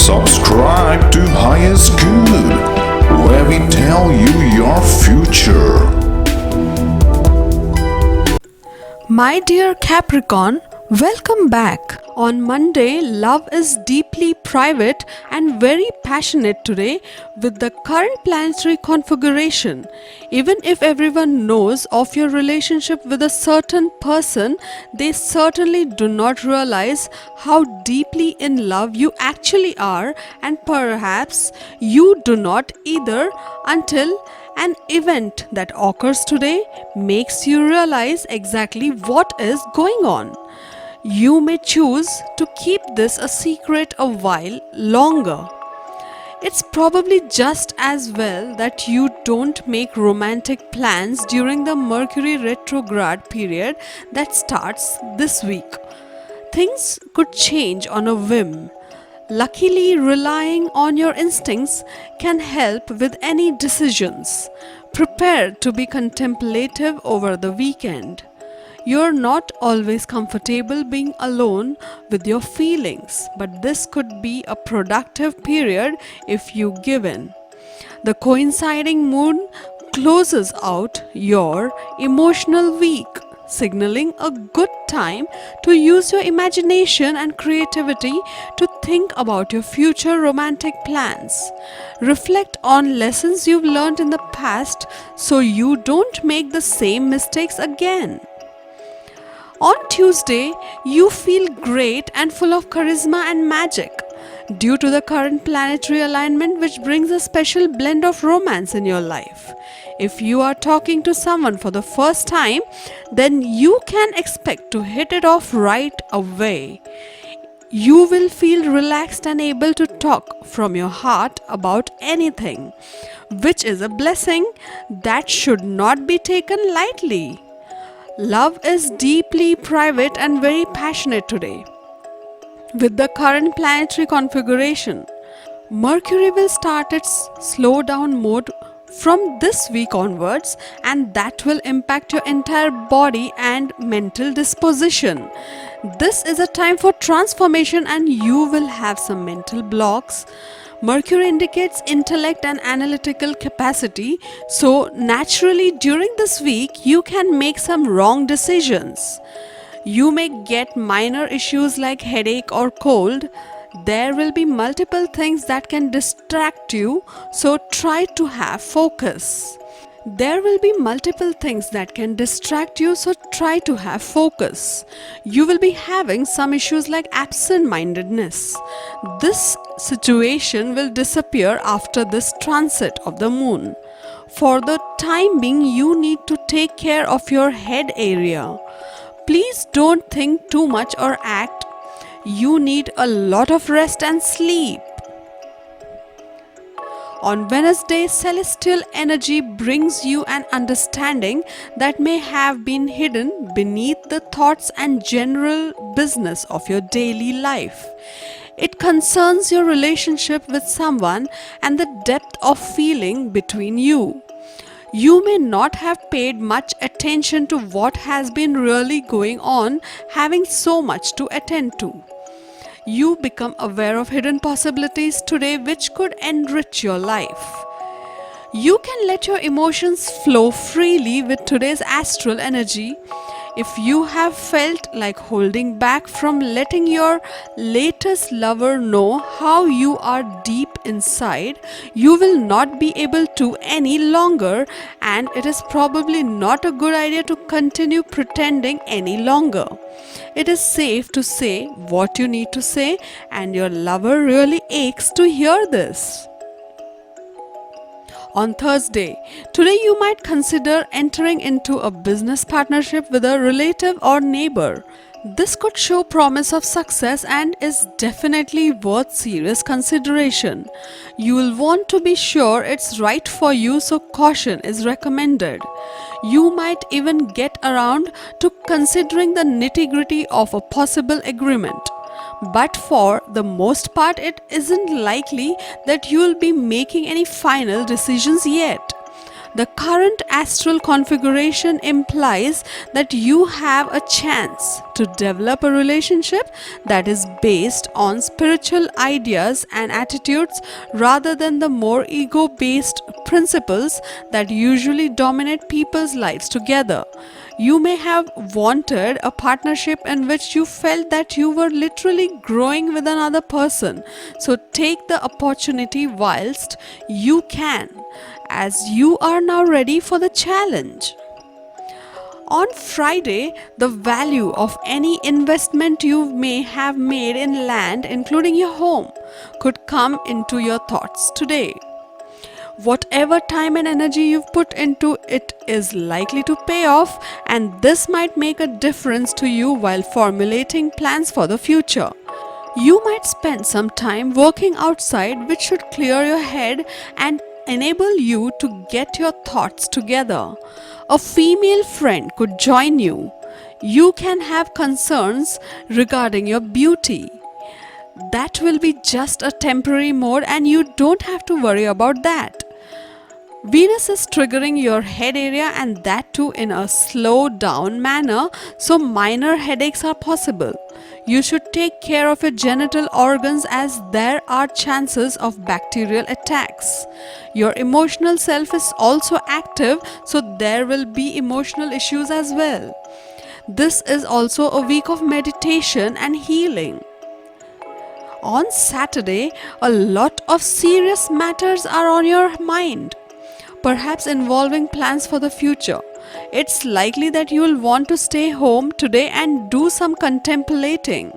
Subscribe to Highest Good, where we tell you your future. My dear Capricorn, welcome back. On Monday, love is deeply private and very passionate today with the current planetary configuration. Even if everyone knows of your relationship with a certain person, they certainly do not realize how deeply in love you actually are, and perhaps you do not either until an event that occurs today makes you realize exactly what is going on. You may choose to keep this a secret a while longer. It's probably just as well that you don't make romantic plans during the Mercury retrograde period that starts this week. Things could change on a whim. Luckily, relying on your instincts can help with any decisions. Prepare to be contemplative over the weekend. You're not always comfortable being alone with your feelings, but this could be a productive period if you give in. The coinciding moon closes out your emotional week, signaling a good time to use your imagination and creativity to think about your future romantic plans. Reflect on lessons you've learned in the past so you don't make the same mistakes again. On Tuesday, you feel great and full of charisma and magic due to the current planetary alignment, which brings a special blend of romance in your life. If you are talking to someone for the first time, then you can expect to hit it off right away. You will feel relaxed and able to talk from your heart about anything, which is a blessing that should not be taken lightly. Love is deeply private and very passionate today. With the current planetary configuration, Mercury will start its slow down mode from this week onwards, and that will impact your entire body and mental disposition. This is a time for transformation and you will have some mental blocks. Mercury indicates intellect and analytical capacity, so naturally during this week you can make some wrong decisions. You may get minor issues like headache or cold. There will be multiple things that can distract you, so try to have focus. There will be multiple things that can distract you, so try to have focus. You will be having some issues like absent-mindedness. This situation will disappear after this transit of the moon. For the time being, you need to take care of your head area. Please don't think too much or act. You need a lot of rest and sleep. On Wednesday, celestial energy brings you an understanding that may have been hidden beneath the thoughts and general business of your daily life. It concerns your relationship with someone and the depth of feeling between you. You may not have paid much attention to what has been really going on, having so much to attend to. You become aware of hidden possibilities today which could enrich your life. You can let your emotions flow freely with today's astral energy. If you have felt like holding back from letting your latest lover know how you are deep inside, you will not be able to any longer, and it is probably not a good idea to continue pretending any longer. It is safe to say what you need to say, and your lover really aches to hear this. On Thursday, today you might consider entering into a business partnership with a relative or neighbor. This could show promise of success and is definitely worth serious consideration. You will want to be sure it's right for you, so caution is recommended. You might even get around to considering the nitty-gritty of a possible agreement. But for the most part, it isn't likely that you will be making any final decisions yet. The current astral configuration implies that you have a chance to develop a relationship that is based on spiritual ideas and attitudes rather than the more ego based principles that usually dominate people's lives together. You may have wanted a partnership in which you felt that you were literally growing with another person. So take the opportunity whilst you can, as you are now ready for the challenge. On Friday, the value of any investment you may have made in land, including your home, could come into your thoughts today. Whatever time and energy you've put into it is likely to pay off, and this might make a difference to you while formulating plans for the future. You might spend some time working outside, which should clear your head and enable you to get your thoughts together. A female friend could join you. You can have concerns regarding your beauty. That will be just a temporary mode, and you don't have to worry about that. Venus is triggering your head area, and that too in a slow down manner, so minor headaches are possible. You should take care of your genital organs as there are chances of bacterial attacks. Your emotional self is also active, so there will be emotional issues as well. This is also a week of meditation and healing. On Saturday, a lot of serious matters are on your mind, perhaps involving plans for the future. It's likely that you will want to stay home today and do some contemplating.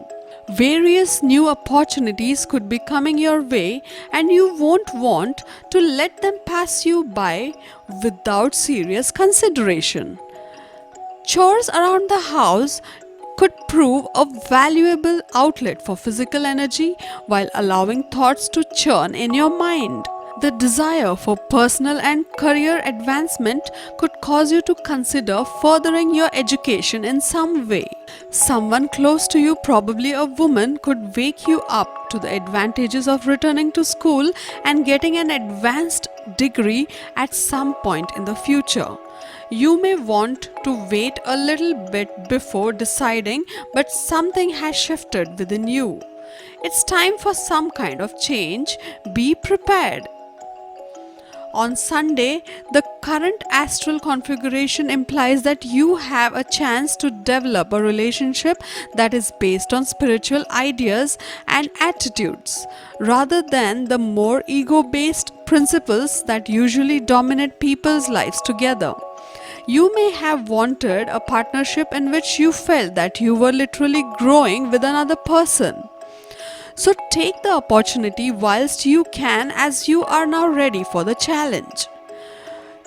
Various new opportunities could be coming your way, and you won't want to let them pass you by without serious consideration. Chores around the house could prove a valuable outlet for physical energy while allowing thoughts to churn in your mind. The desire for personal and career advancement could cause you to consider furthering your education in some way. Someone close to you, probably a woman, could wake you up to the advantages of returning to school and getting an advanced degree at some point in the future. You may want to wait a little bit before deciding, but something has shifted within you. It's time for some kind of change. Be prepared. On Sunday, the current astral configuration implies that you have a chance to develop a relationship that is based on spiritual ideas and attitudes, rather than the more ego-based principles that usually dominate people's lives together. You may have wanted a partnership in which you felt that you were literally growing with another person. So take the opportunity whilst you can, as you are now ready for the challenge.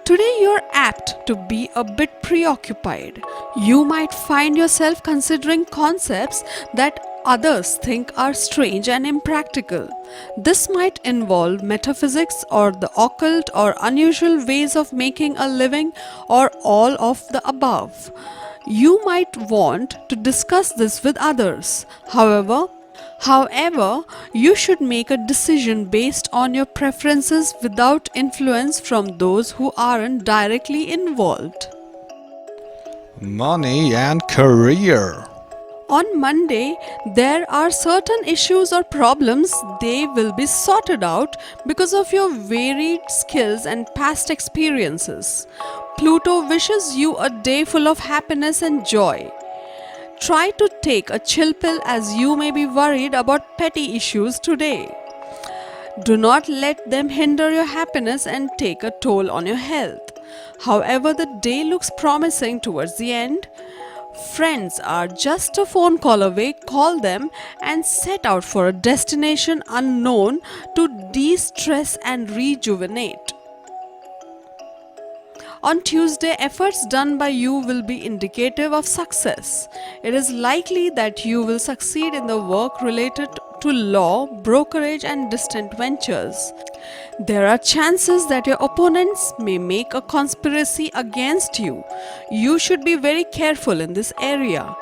Today you're apt to be a bit preoccupied. You might find yourself considering concepts that others think are strange and impractical. This might involve metaphysics or the occult or unusual ways of making a living, or all of the above. You might want to discuss this with others. However, you should make a decision based on your preferences without influence from those who aren't directly involved. Money and career. On Monday, there are certain issues or problems. They will be sorted out because of your varied skills and past experiences. Pluto wishes you a day full of happiness and joy. Try to take a chill pill, as you may be worried about petty issues today. Do not let them hinder your happiness and take a toll on your health. However, the day looks promising towards the end. Friends are just a phone call away. Call them and set out for a destination unknown to de-stress and rejuvenate. On Tuesday, efforts done by you will be indicative of success. It is likely that you will succeed in the work related to law, brokerage, and distant ventures. There are chances that your opponents may make a conspiracy against you. You should be very careful in this area.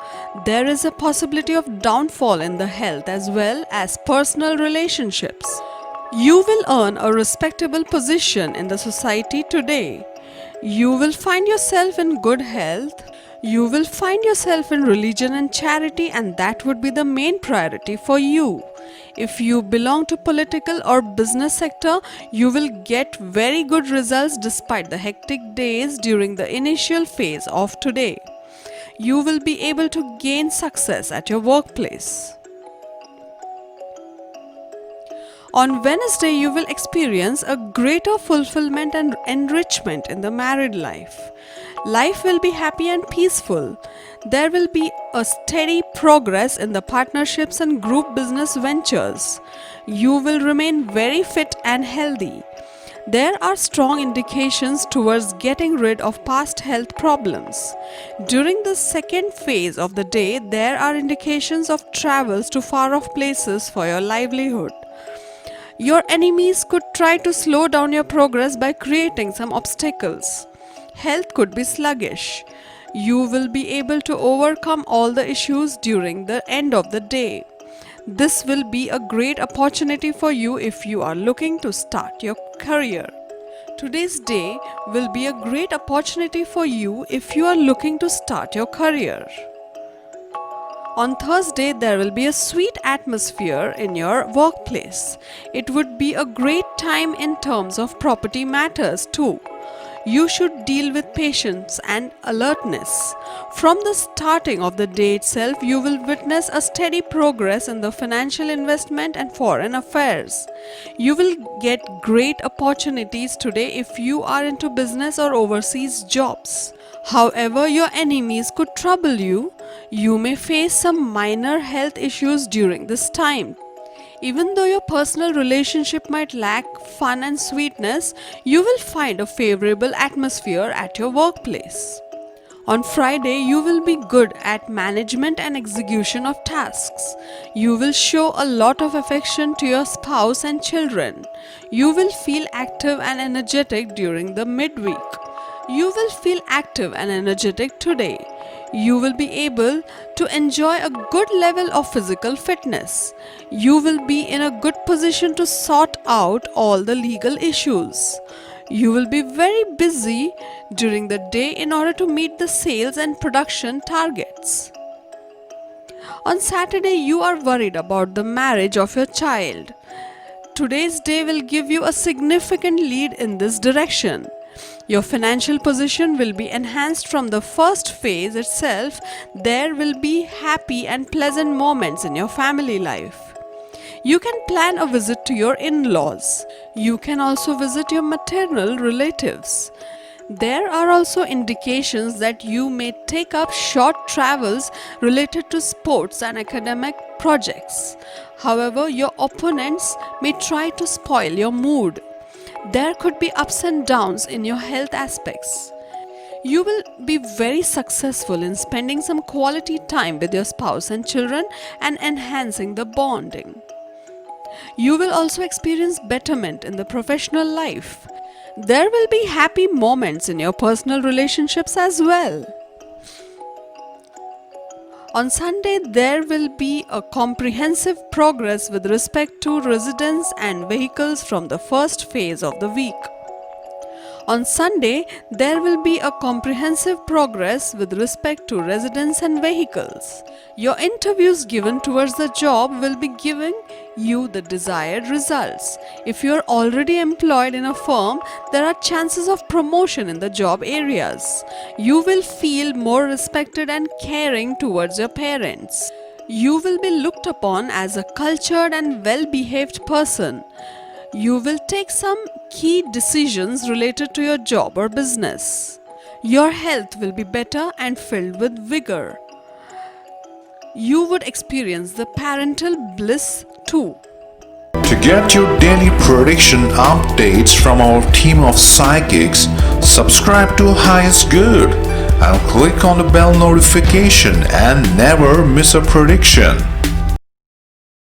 There is a possibility of downfall in the health as well as personal relationships. You will earn a respectable position in the society today. You will find yourself in good health. You will find yourself in religion and charity, and that would be the main priority for you. If you belong to political or business sector, you will get very good results despite the hectic days during the initial phase of today. You will be able to gain success at your workplace. On Wednesday, you will experience a greater fulfillment and enrichment in the married life. Life will be happy and peaceful. There will be a steady progress in the partnerships and group business ventures. You will remain very fit and healthy. There are strong indications towards getting rid of past health problems. During the second phase of the day, there are indications of travels to far off places for your livelihood. Your enemies could try to slow down your progress by creating some obstacles. Health could be sluggish. You will be able to overcome all the issues during the end of the day. This will be a great opportunity for you if you are looking to start your career. Today's day will be a great opportunity for you if you are looking to start your career. On Thursday, there will be a sweet atmosphere in your workplace. It would be a great time in terms of property matters too. You should deal with patience and alertness. From the starting of the day itself, you will witness a steady progress in the financial investment and foreign affairs. You will get great opportunities today if you are into business or overseas jobs. However, your enemies could trouble you. You may face some minor health issues during this time. Even though your personal relationship might lack fun and sweetness, you will find a favorable atmosphere at your workplace. On Friday, you will be good at management and execution of tasks. You will show a lot of affection to your spouse and children. You will feel active and energetic during the midweek. You will feel active and energetic today. You will be able to enjoy a good level of physical fitness. You will be in a good position to sort out all the legal issues. You will be very busy during the day in order to meet the sales and production targets. On Saturday, you are worried about the marriage of your child. Today's day will give you a significant lead in this direction. Your financial position will be enhanced from the first phase itself. There will be happy and pleasant moments in your family life. You can plan a visit to your in-laws. You can also visit your maternal relatives. There are also indications that you may take up short travels related to sports and academic projects. However, your opponents may try to spoil your mood. There could be ups and downs in your health aspects. You will be very successful in spending some quality time with your spouse and children and enhancing the bonding. You will also experience betterment in the professional life. There will be happy moments in your personal relationships as well. On Sunday, there will be a comprehensive progress with respect to residence and vehicles from the first phase of the week. On Sunday, there will be a comprehensive progress with respect to residence and vehicles. Your interviews given towards the job will be giving you the desired results. If you are already employed in a firm, there are chances of promotion in the job areas. You will feel more respected and caring towards your parents. You will be looked upon as a cultured and well-behaved person. You will take some key decisions related to your job or business. Your health will be better and filled with vigor. You would experience the parental bliss too. To get your daily prediction updates from our team of psychics, subscribe to Highest Good and click on the bell notification and never miss a prediction.